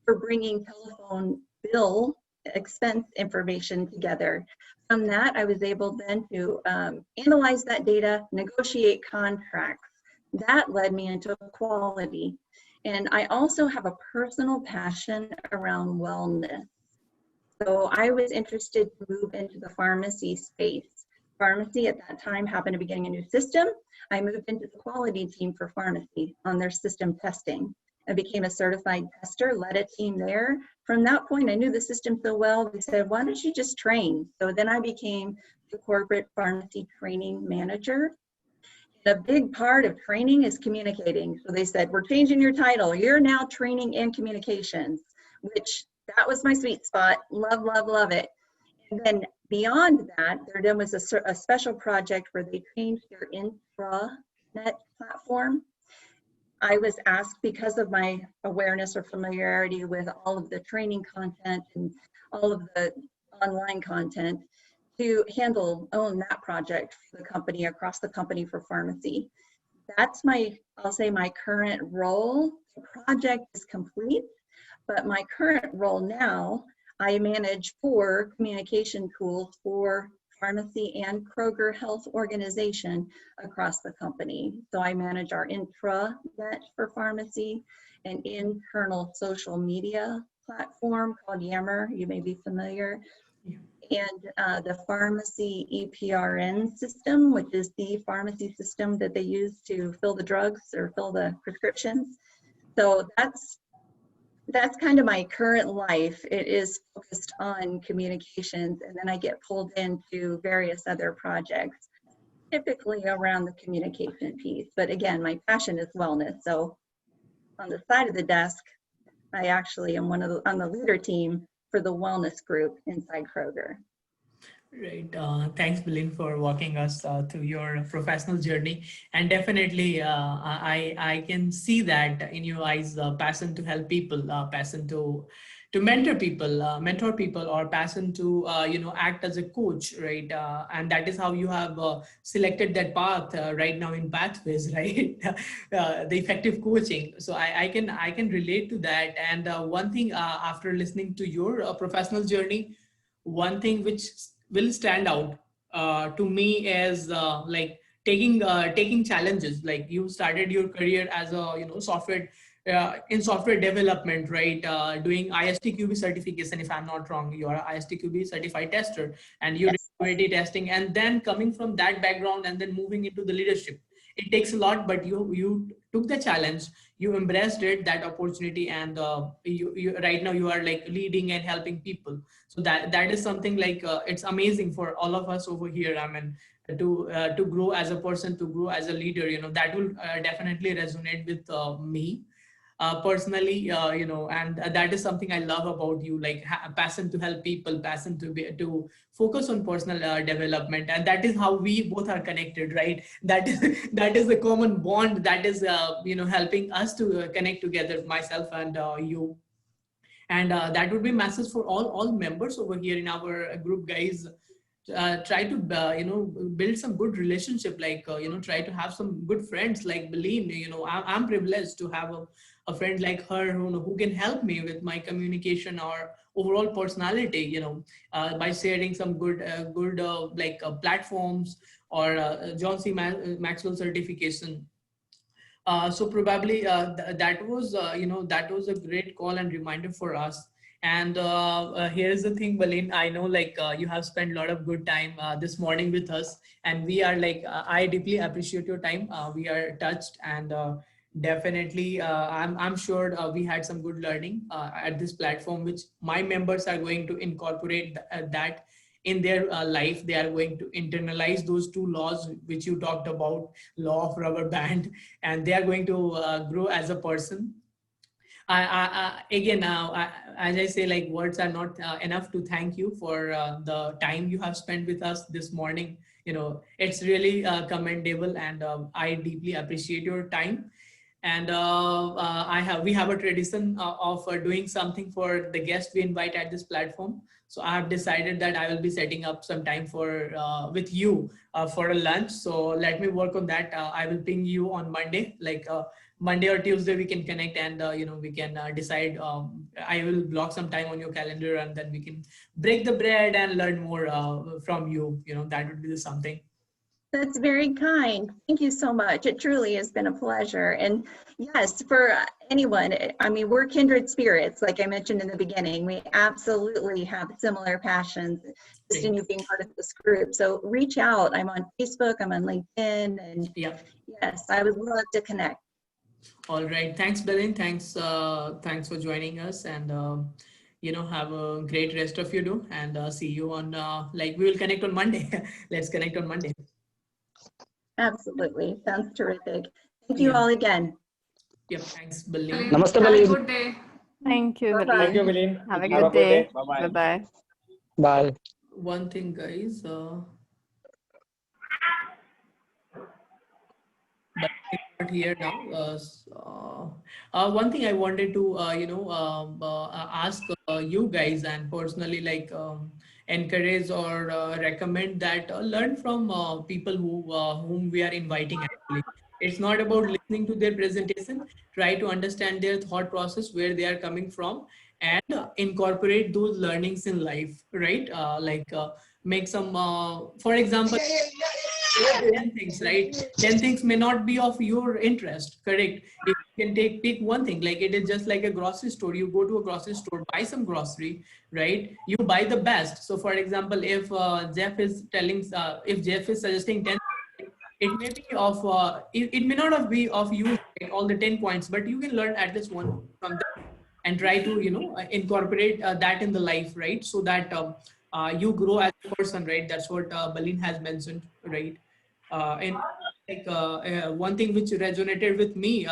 for bringing telephone bill expense information together. From that, I was able then to analyze that data, negotiate contracts. That led me into quality. And I also have a personal passion around wellness. So I was interested to move into the pharmacy space. Pharmacy at that time happened to be getting a new system. I moved into the quality team for pharmacy on their system testing. I became a certified tester, led a team there. From that point, I knew the system so well, they said, why don't you just train? So then I became the corporate pharmacy training manager. And a big part of training is communicating. So they said, we're changing your title. You're now training and communications, which that was my sweet spot. Love, love, love it. And then beyond that, there was a special project where they changed their intranet platform. I was asked, because of my awareness or familiarity with all of the training content and all of the online content, to own that project for the company, across the company for pharmacy. That's I'll say my current role. The project is complete, but my current role now, I manage 4 communication tools for pharmacy and Kroger Health organization across the company. So I manage our intranet for pharmacy, an internal social media platform called Yammer, you may be familiar, and the pharmacy EPRN system, which is the pharmacy system that they use to fill the drugs or fill the prescriptions. So that's kind of my current life. It is focused on communications, and then I get pulled into various other projects, typically around the communication piece. But again, my passion is wellness. So on the side of the desk, I actually am on the leader team for the wellness group inside Kroger. Right. Thanks, Balin, for walking us through your professional journey. And definitely, I can see that in your eyes, passion to help people, passion to mentor people, or passion to act as a coach, right? And that is how you have selected that path right now in Pathways, right? The effective coaching. So I can relate to that. And one thing, after listening to your professional journey, one thing which will stand out to me is like taking challenges. Like, you started your career as a software in software development, right? Doing ISTQB certification, if I'm not wrong. You are ISTQB certified tester, and you did quality testing, and then coming from that background and then moving into the leadership. It takes a lot, but you took the challenge, you embraced it, that opportunity, and you right now you are like leading and helping people. So that is something like it's amazing for all of us over here. I mean, to grow as a person, to grow as a leader, that will definitely resonate with me personally, and that is something I love about you, like passion to help people, passion to focus on personal development. And that is how we both are connected, right? That is the common bond that is helping us to connect together, myself and you. And that would be message for all members over here in our group, guys, try to build some good relationship, like try to have some good friends like Beleen. I'm privileged to have a friend like her who can help me with my communication or overall personality, by sharing some good platforms or John C. Maxwell certification. So probably that was a great call and reminder for us. And here's the thing, Beleen, I know you have spent a lot of good time this morning with us, and we are I deeply appreciate your time. We are touched, and definitely I'm sure we had some good learning at this platform, which my members are going to incorporate that in their life. They are going to internalize those two laws which you talked about, law of rubber band, and they are going to grow as a person. Again, as I say, words are not enough to thank you for the time you have spent with us this morning. It's really commendable, and I deeply appreciate your time. And we have a tradition of doing something for the guests we invite at this platform. So I have decided that I will be setting up some time for with you for a lunch. So let me work on that. I will ping you on Monday, Monday or Tuesday we can connect, and we can decide. I will block some time on your calendar, and then we can break the bread and learn more from you. That would be something. That's very kind. Thank you so much. It truly has been a pleasure. And yes, for anyone, I mean, we're kindred spirits, like I mentioned in the beginning. We absolutely have similar passions just in you being part of this group. So reach out. I'm on Facebook, I'm on LinkedIn, and yeah, yes, I would love to connect. All right. Thanks, Beleen. Thanks for joining us, and have a great rest of your day, and see you on we will connect on Monday. Let's connect on Monday. Absolutely. Sounds terrific. Thank you all again. Yep. Thanks, Beleen. Namaste, Have a Beleen. good day. Thank you, Bye-bye. Thank you, Beleen. Beleen. Have a Have good day. Bye-bye. Bye-bye. Bye. One thing, guys. But I'm not here now. One thing I wanted to, ask you guys, and personally, encourage or recommend that learn from people whom we are inviting. Actually, it's not about listening to their presentation. Try to understand their thought process, where they are coming from, and incorporate those learnings in life. Right? Make some, for example. 10 things, right? 10 things may not be of your interest, correct? If you can pick one thing, like it is just like a grocery store. You go to a grocery store, buy some grocery, right? You buy the best. So for example, if Jeff is if Jeff is suggesting 10, it may be it may not be of you, right, all the 10 points, but you can learn at least one from them and try to, incorporate that in the life, right? So that you grow as a person, right? That's what Beleen has mentioned, right? And one thing which resonated with me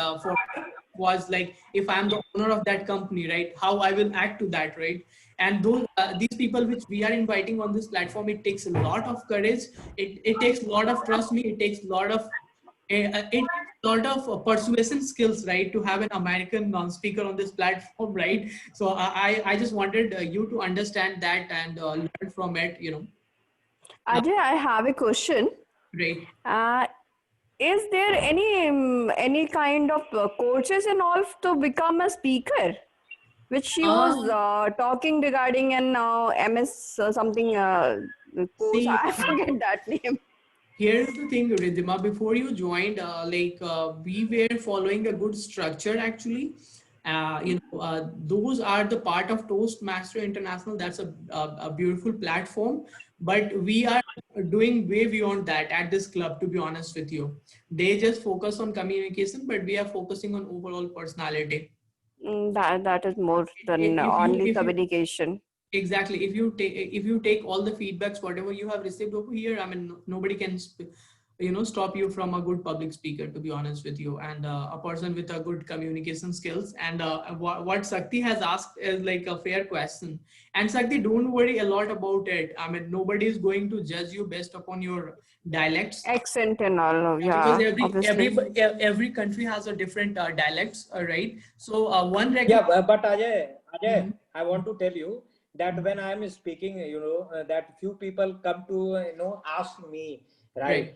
was if I'm the owner of that company, right, how I will act to that, right? And these people which we are inviting on this platform, it takes a lot of courage. It takes a lot of, trust me, it takes a lot of persuasion skills, right, to have an American non-speaker on this platform, right? So I just wanted you to understand that and learn from it, Ajay, I have a question. Great. Is there any kind of courses involved to become a speaker, which she was talking regarding an MS something course? See, I forget that name. Here's the thing, Ridhima, before you joined, we were following a good structure actually. Those are the part of Toastmaster International. That's a beautiful platform, but we are doing way beyond that at this club, to be honest with you. They just focus on communication, but we are focusing on overall personality. That is more than only communication. Exactly. If you take all the feedbacks, whatever you have received over here, I mean, nobody can stop you from a good public speaker, to be honest with you, and a person with a good communication skills. And what Sakti has asked is like a fair question. And Sakti, don't worry a lot about it. I mean, nobody is going to judge you based upon your dialects, accent and all. Yeah, because every country has a different dialects, right? So but Ajay, I want to tell you, that when I am speaking, that few people come to, ask me, right?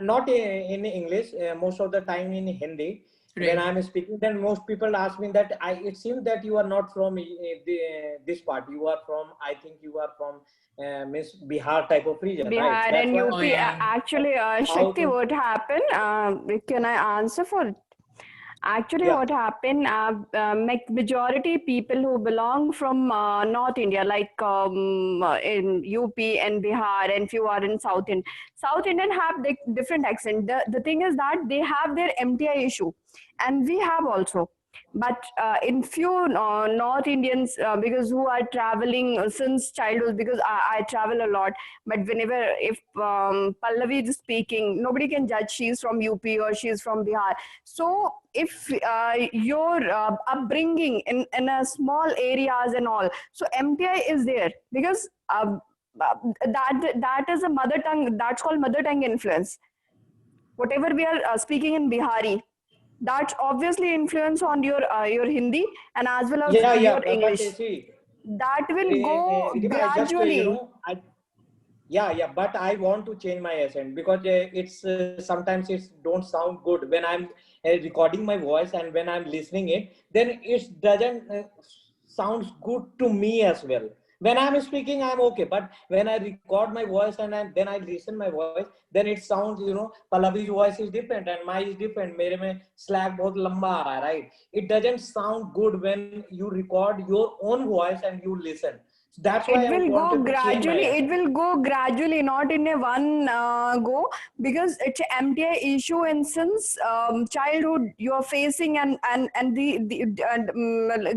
Not in English, most of the time in Hindi. When Right. I'm speaking, then most people ask me that it seems that you are not from this part. You are from, I think you are from Miss Bihar type of region, right? Bihar That's and why Oh UP. yeah. Actually, how Shakti, to, what happened? Can I answer for it? Actually, yeah, what happened? Majority people who belong from North India, like in UP and Bihar, and few are in South Indian. South Indian have the different accent. The thing is that they have their MTI issue, and we have also. But in few North Indians, because who are traveling since childhood, because I travel a lot. But whenever if Pallavi is speaking, nobody can judge she's from UP or she's from Bihar. So if your upbringing in a small areas and all, so MTI is there because that is a mother tongue. That's called mother tongue influence. Whatever we are speaking in Bihari, that's obviously influence on your Hindi and as well as yeah, your but English. see, That will go Ritika, I just, gradually. yeah, but I want to change my accent because it's sometimes it don't sound good when I'm recording my voice, and when I'm listening it, then it doesn't sounds good to me as well. When I'm speaking, I'm okay, but when I record my voice and then I listen my voice, then it sounds, Pallavi's voice is different and mine is different. मेरे में slang बहुत लंबा आ रहा है, right? It doesn't sound good when you record your own voice and you listen. That's why It I will go wanted to change my gradually. It accent. will go gradually, not in a one go, because it's an MTI issue. And since childhood, you are facing and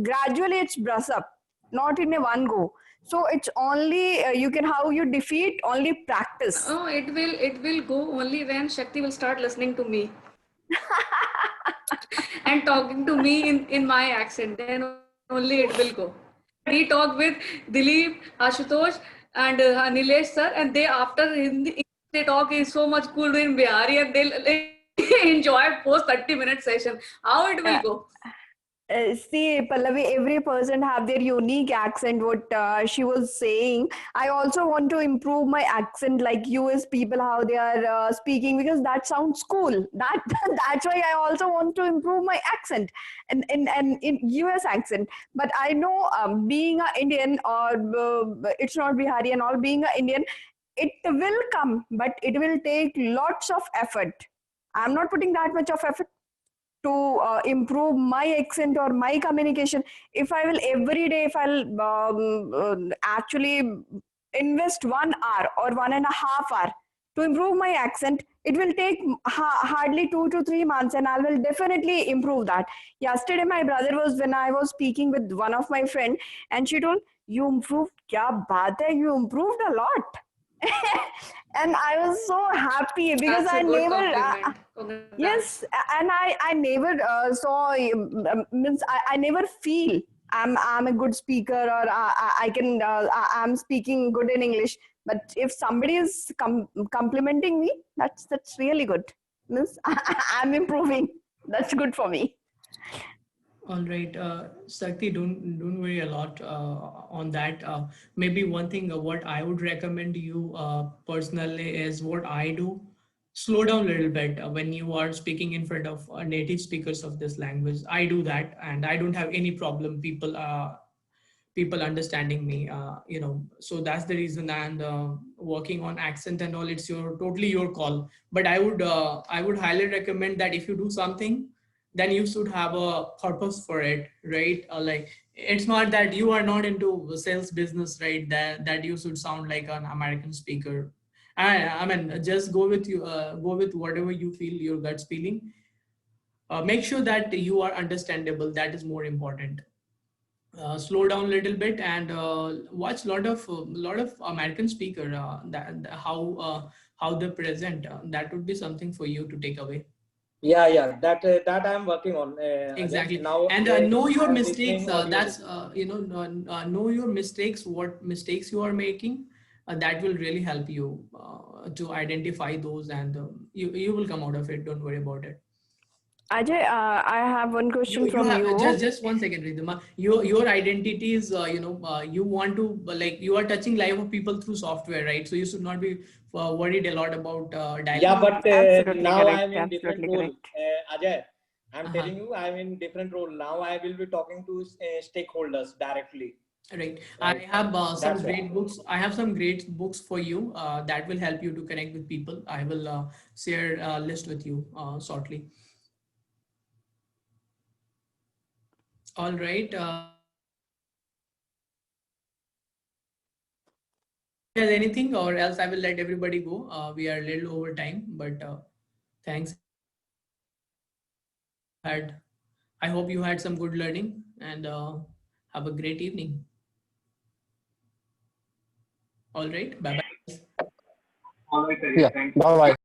gradually it's brush up, not in a one go. So it's only you can how you defeat only practice. Oh, it will go only when Shakti will start listening to me and talking to me in my accent. Then only it will go. We talk with Dilip, Ashutosh, and Nilesh sir, and they after Hindi they talk is so much cool in Bihari, and they'll enjoy post 30-minute session. How it will Uh, go? See, Pallavi, every person have their unique accent. What she was saying, I also want to improve my accent, like US people how they are speaking, because that sounds cool. That's why I also want to improve my accent and in US accent. But I know being an Indian or it's not Bihari and all, being an Indian, it will come, but it will take lots of effort. I'm not putting that much of effort to improve my accent or my communication. If I will every day, if I'll actually invest 1 hour or 1.5 hour to improve my accent, it will take hardly 2 to 3 months, and I will definitely improve that. Yesterday my brother was, when I was speaking with one of my friend, and she told, you improved, kya baat hai, you improved a lot. And I was so happy because That's I a good never compliment. Congrats. yes, and I never saw means I never feel I'm a good speaker, or I can I'm speaking good in English. But if somebody is complimenting me, that's really good. Means I'm improving. That's good for me. All right, Sakti, don't worry a lot on that. Maybe one thing what I would recommend you personally is what I do. Slow down a little bit when you are speaking in front of native speakers of this language. I do that, and I don't have any problem. People understanding me. So that's the reason. And working on accent and all, it's totally your call. But I would highly recommend that if you do something, then you should have a purpose for it, right? Like, it's not that you are not into sales business, right? That you should sound like an American speaker. I mean, just go with whatever you feel, your gut's feeling. Make sure that you are understandable. That is more important. Slow down a little bit and watch lot of American speaker, how they present. That would be something for you to take away. Yeah, that I'm working on again. Exactly. Now And know your I'm mistakes. listening audio. That's know your mistakes, what mistakes you are making. That will really help you to identify those, and you will come out of it. Don't worry about it. Ajay, I have one question from have, you. just 1 second, Ridhima. Your identity is you want to like you are touching life of people through software, right? So you should not be worried a lot about dialogue. Yeah, but Absolutely now correct. I'm in different Absolutely role. correct. Ajay, I'm Uh-huh. telling you, I'm in different role. Now I will be talking to stakeholders directly. Right. I Right. have some That's why. great books. I have some great books for you that will help you to connect with people. I will share a list with you shortly. All right. Has anything or else I will let everybody go. We are a little over time, but thanks. I hope you had some good learning and have a great evening. All right. Bye bye. Yeah. Bye bye.